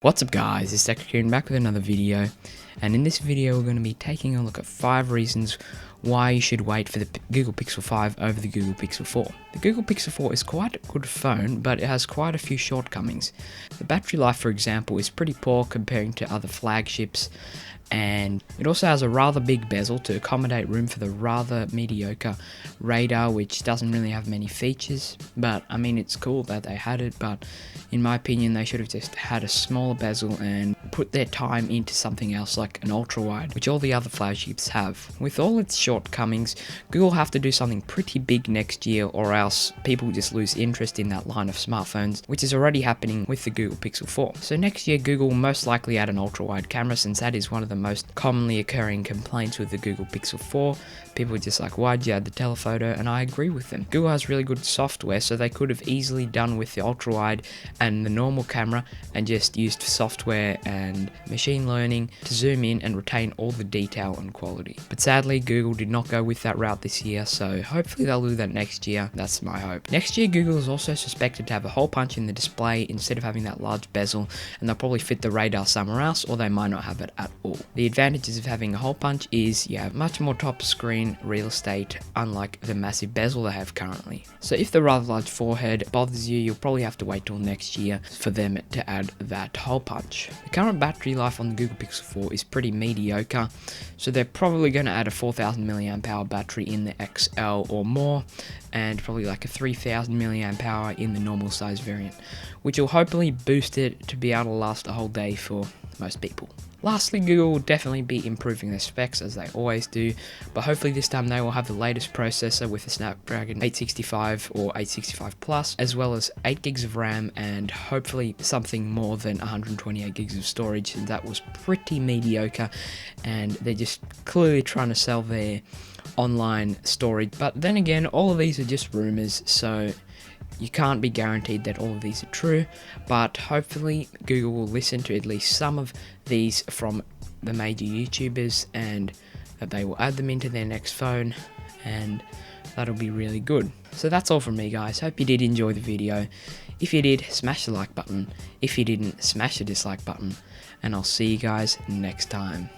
What's up guys, it's Raccoon back with another video, and in this video we're going to be taking a look at 5 reasons why you should wait for the Google Pixel 5 over the Google Pixel 4. The Google Pixel 4 is quite a good phone, but it has quite a few shortcomings. The battery life, for example, is pretty poor comparing to other flagships, and it also has a rather big bezel to accommodate room for the rather mediocre radar, which doesn't really have many features. But I mean, it's cool that they had it, but in my opinion they should have just had a smaller bezel and put their time into something else like an ultra wide, which all the other flagships have. With all its shortcomings, Google have to do something pretty big next year, or else people just lose interest in that line of smartphones, which is already happening with the Google Pixel 4. So next year Google will most likely add an ultra wide camera, since that is one of the most commonly occurring complaints with the Google Pixel 4. People are just like, why'd you add the telephoto? And I agree with them. Google has really good software, so they could have easily done with the ultra wide and the normal camera and just used software and machine learning to zoom in and retain all the detail and quality. But sadly Google did not go with that route this year, so hopefully they'll do that next year. That's my hope. Next year Google is also suspected to have a hole punch in the display instead of having that large bezel, and they'll probably fit the radar somewhere else, or they might not have it at all. The advantages of having a hole punch is you have much more top screen real estate, unlike the massive bezel they have currently. So if the rather large forehead bothers you, you'll probably have to wait till next year for them to add that hole punch. The current battery life on the Google Pixel 4 is pretty mediocre, so they're probably going to add a 4000 mAh battery in the XL or more, and probably like a 3000 mAh in the normal size variant, which will hopefully boost it to be able to last a whole day for most people. Lastly, Google will definitely be improving their specs as they always do, but hopefully this time they will have the latest processor with the Snapdragon 865 or 865 Plus, as well as 8 gigs of RAM and hopefully something more than 128 gigs of storage. And that was pretty mediocre, and they're just clearly trying to sell their online storage. But then again, all of these are just rumors, so you can't be guaranteed that all of these are true, but hopefully Google will listen to at least some of these from the major YouTubers, and that they will add them into their next phone, and that'll be really good. So that's all from me guys. Hope you did enjoy the video. If you did, smash the like button. If you didn't, smash the dislike button, and I'll see you guys next time.